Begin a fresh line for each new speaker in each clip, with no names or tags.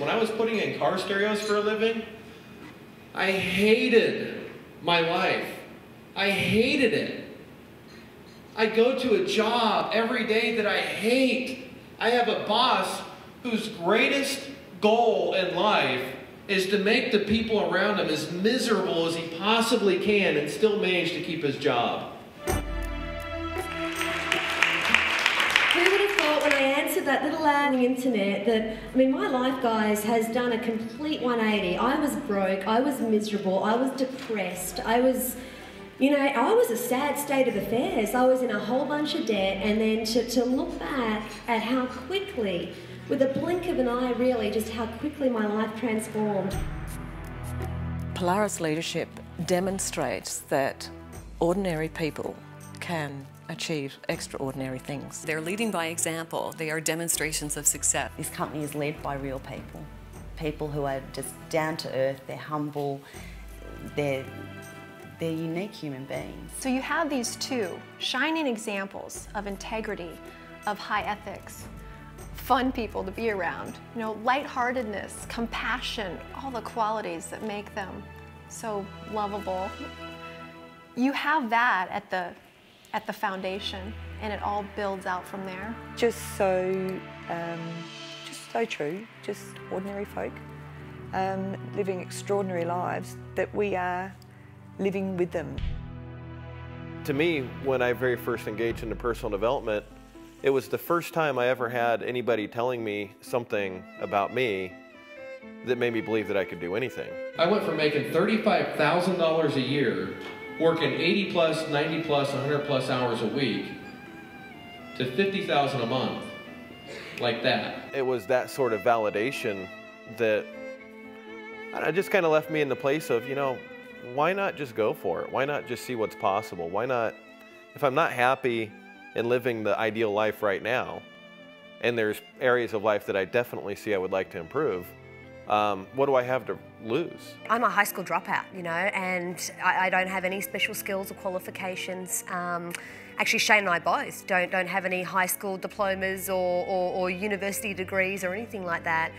When I was putting in car stereos for a living, I hated my life. I hated it. I go to a job every day that I hate. I have a boss whose greatest goal in life is to make the people around him as miserable as he possibly can and still manage to keep his job.
Who would have thought when I answered that little ad on the internet that, I mean, my life, guys, has done a complete 180. I was broke, I was miserable, I was depressed, I was a sad state of affairs. I was in a whole bunch of debt, and then to look back at how quickly, with a blink of an eye really, just how quickly my life transformed.
Polaris leadership demonstrates that ordinary people can achieve extraordinary things.
They're leading by example. They are demonstrations of success.
This company is led by real people. People who are just down to earth, they're humble, they're unique human beings.
So you have these two shining examples of integrity, of high ethics, fun people to be around, lightheartedness, compassion, all the qualities that make them so lovable. You have that at the foundation, and it all builds out from there.
Just so true, just ordinary folk, living extraordinary lives that we are living with them.
To me, when I very first engaged into personal development, it was the first time I ever had anybody telling me something about me that made me believe that I could do anything. I went from making $35,000 a year, working 80 plus, 90 plus, 100 plus hours a week, to $50,000 a month, like that. It was that sort of validation that just kind of left me in the place of, why not just go for it? Why not just see what's possible? Why not, if I'm not happy in living the ideal life right now, and there's areas of life that I definitely see I would like to improve, what do I have to lose?
I'm a high school dropout, and I don't have any special skills or qualifications. Actually, Shane and I both don't have any high school diplomas or university degrees or anything like that.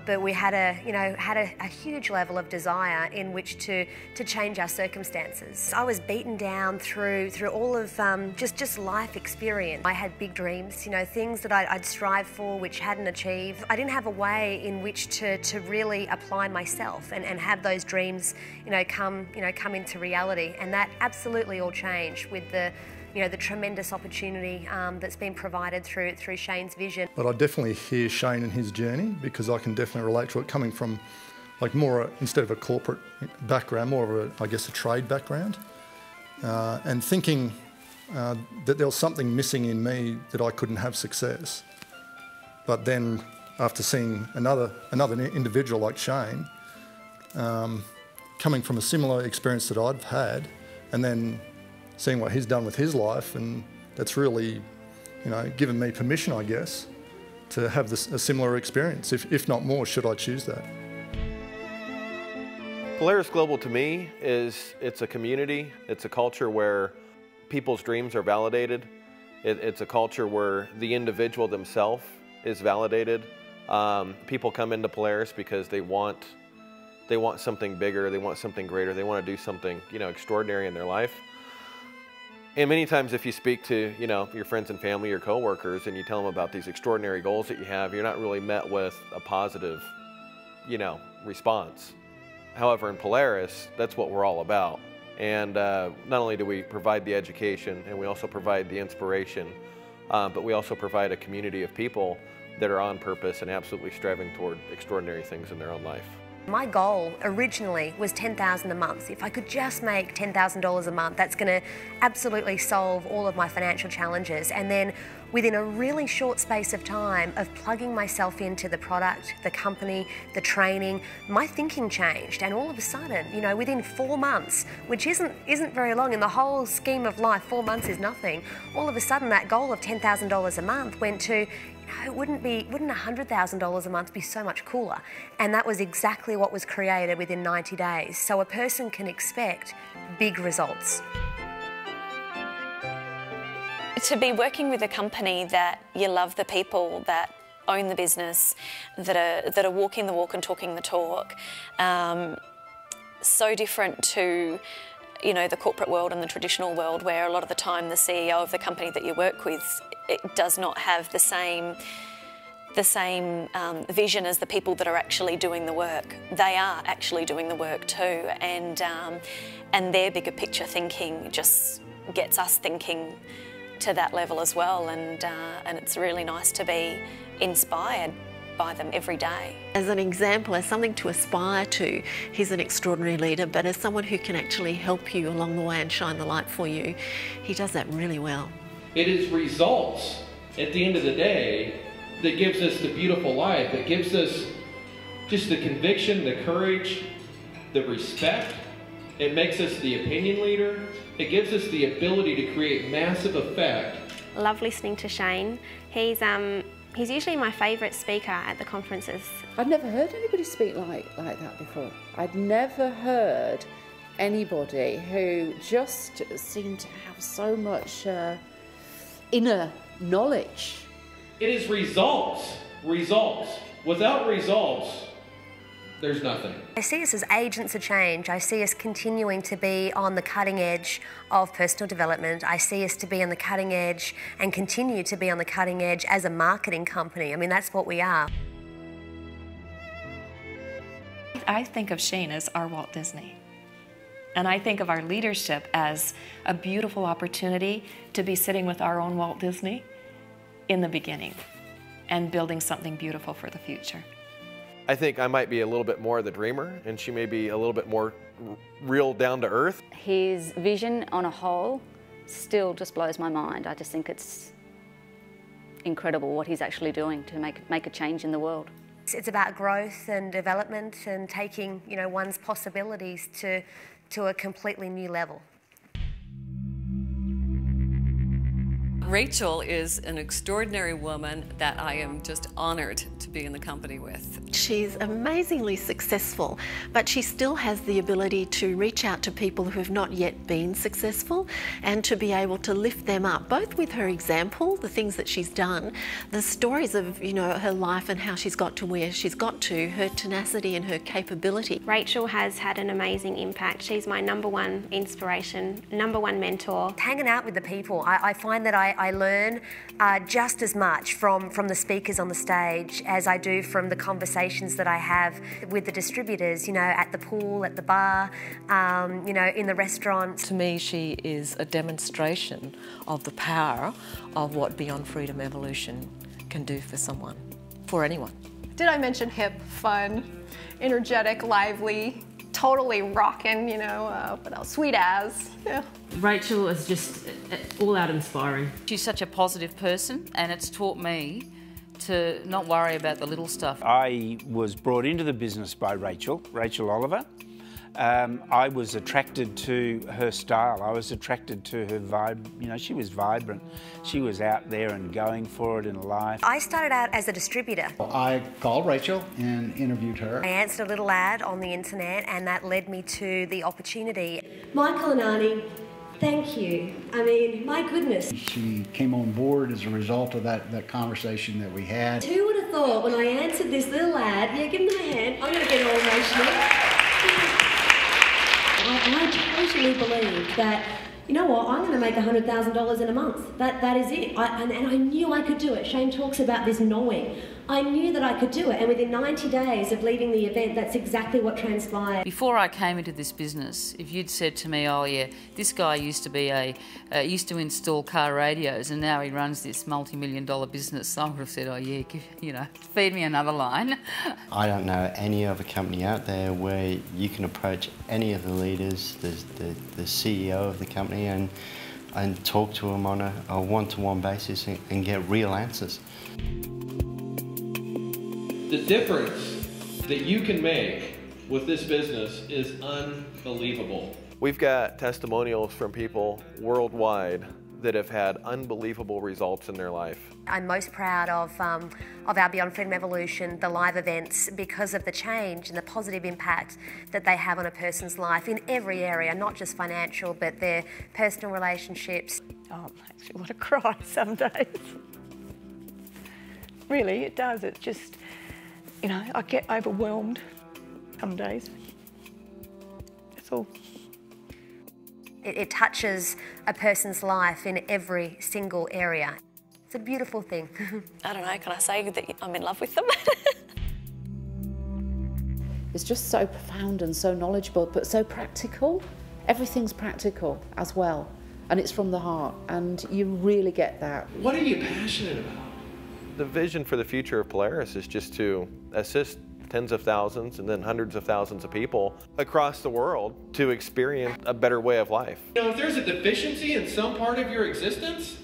But we had a huge level of desire in which to change our circumstances. I was beaten down through all of just life experience. I had big dreams, things that I'd strive for which hadn't achieved. I didn't have a way in which to really apply myself and have those dreams, come into reality. And that absolutely all changed with the tremendous opportunity that's been provided through Shane's vision.
But I definitely hear Shane and his journey, because I can definitely relate to it, coming from more, instead of a corporate background, more of a trade background, and thinking that there was something missing in me that I couldn't have success. But then after seeing another individual like Shane, coming from a similar experience that I've had, and then seeing what he's done with his life, and that's really, given me permission, I guess, to have a similar experience, if not more, should I choose that.
Polaris Global to me it's a community, it's a culture where people's dreams are validated, it's a culture where the individual themselves is validated. People come into Polaris because they want something bigger, they want something greater, they want to do something, extraordinary in their life. And many times if you speak to, your friends and family, your coworkers, and you tell them about these extraordinary goals that you have, you're not really met with a positive, response. However, in Polaris, that's what we're all about. And not only do we provide the education, and we also provide the inspiration, but we also provide a community of people that are on purpose and absolutely striving toward extraordinary things in their own life.
My goal originally was $10,000 a month. If I could just make $10,000 a month, that's going to absolutely solve all of my financial challenges. And then within a really short space of time of plugging myself into the product, the company, the training, my thinking changed. And all of a sudden, within 4 months, which isn't very long in the whole scheme of life, 4 months is nothing. All of a sudden, that goal of $10,000 a month went to, wouldn't $100,000 a month be so much cooler? And that was exactly what was created within 90 days. So a person can expect big results.
To be working with a company that you love the people that own the business, that are walking the walk and talking the talk. So different to, you know, the corporate world and the traditional world, where a lot of the time the CEO of the company that you work with, it does not have the same vision as the people that are actually doing the work. They are actually doing the work too, and their bigger picture thinking just gets us thinking to that level as well, and it's really nice to be inspired by them every day.
As an example, as something to aspire to, he's an extraordinary leader, but as someone who can actually help you along the way and shine the light for you, he does that really well.
It is results at the end of the day that gives us the beautiful life, that gives us just the conviction, the courage, the respect. It makes us the opinion leader. It gives us the ability to create massive effect.
Love listening to Shane. He's usually my favourite speaker at the conferences.
I'd never heard anybody speak like that before. I'd never heard anybody who just seemed to have so much inner knowledge.
It is results. Results. Without results, there's nothing.
I see us as agents of change. I see us continuing to be on the cutting edge of personal development. I see us to be on the cutting edge and continue to be on the cutting edge as a marketing company. I mean, that's what we are.
I think of Shane as our Walt Disney. And I think of our leadership as a beautiful opportunity to be sitting with our own Walt Disney in the beginning and building something beautiful for the future.
I think I might be a little bit more the dreamer, and she may be a little bit more real down to earth.
His vision on a whole still just blows my mind. I just think it's incredible what he's actually doing to make a change in the world.
It's about growth and development and taking, you know, one's possibilities to a completely new level.
Rachel is an extraordinary woman that I am just honoured to be in the company with.
She's amazingly successful, but she still has the ability to reach out to people who have not yet been successful and to be able to lift them up, both with her example, the things that she's done, the stories of, you know, her life and how she's got to where she's got to, her tenacity and her capability.
Rachel has had an amazing impact. She's my #1 inspiration, #1 mentor.
Hanging out with the people, I find that I learn just as much from the speakers on the stage as I do from the conversations that I have with the distributors, you know, at the pool, at the bar, you know, in the restaurant.
To me, she is a demonstration of the power of what Beyond Freedom Evolution can do for someone, for anyone.
Did I mention hip, fun, energetic, lively, totally rockin', you know, what else? Sweet as. Yeah.
Rachel is just all out inspiring. She's such a positive person, and it's taught me to not worry about the little stuff.
I was brought into the business by Rachel Oliver. I was attracted to her style. I was attracted to her vibe. You know, she was vibrant. She was out there and going for it in life.
I started out as a distributor.
I called Rachel and interviewed her.
I answered a little ad on the internet, and that led me to the opportunity.
Michael and Arnie, thank you. I mean, my goodness.
She came on board as a result of that conversation that we had.
Who would have thought when I answered this little ad, yeah, give them a hand, I'm going to get all emotional. I totally believed that, you know what, I'm going to make $100,000 in a month. That is it. And I knew I could do it. Shane talks about this knowing. I knew that I could do it, and within 90 days of leaving the event, that's exactly what transpired.
Before I came into this business, if you'd said to me, oh yeah, this guy used to install car radios and now he runs this multi-million-dollar business, I would have said, oh yeah, you know, feed me another line.
I don't know any other company out there where you can approach any of the leaders, the CEO of the company, and talk to them on a one-to-one basis and get real answers.
The difference that you can make with this business is unbelievable.
We've got testimonials from people worldwide that have had unbelievable results in their life.
I'm most proud of our Beyond Freedom Evolution, the live events, because of the change and the positive impact that they have on a person's life in every area, not just financial, but their personal relationships.
Oh, it makes me want to cry some days. Really, it does. It's just, you know, I get overwhelmed some days. That's all.
It touches a person's life in every single area. It's a beautiful thing.
I don't know, can I say that I'm in love with them?
It's just so profound and so knowledgeable, but so practical. Everything's practical as well, and it's from the heart, and you really get that.
What are you passionate about?
The vision for the future of Polaris is just to assist tens of thousands and then hundreds of thousands of people across the world to experience a better way of life.
You know, if there's a deficiency in some part of your existence,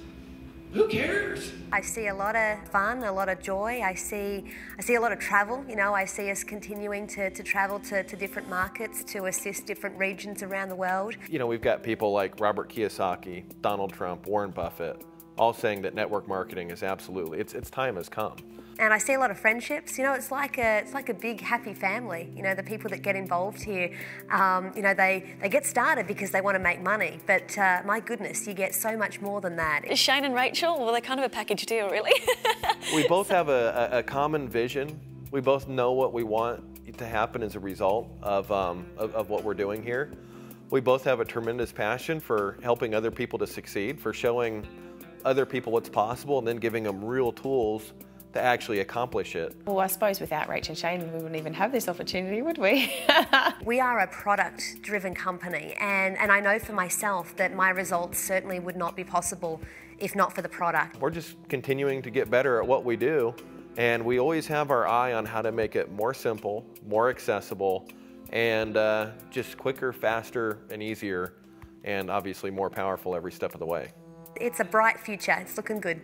who cares?
I see a lot of fun, a lot of joy. I see a lot of travel. You know, I see us continuing to travel to different markets to assist different regions around the world.
You know, we've got people like Robert Kiyosaki, Donald Trump, Warren Buffett, all saying that network marketing is absolutely, its time has come.
And I see a lot of friendships. You know, it's like a big happy family. You know, the people that get involved here, you know, they get started because they want to make money. But my goodness, you get so much more than that.
Shane and Rachel, well, they're kind of a package deal, really.
We both have a common vision. We both know what we want to happen as a result of what we're doing here. We both have a tremendous passion for helping other people to succeed, for showing other people what's possible and then giving them real tools to actually accomplish it.
Well, I suppose without Rach and Shane, we wouldn't even have this opportunity, would we?
We are a product-driven company, and I know for myself that my results certainly would not be possible if not for the product.
We're just continuing to get better at what we do, and we always have our eye on how to make it more simple, more accessible, and just quicker, faster, and easier, and obviously more powerful every step of the way.
It's a bright future. It's looking good.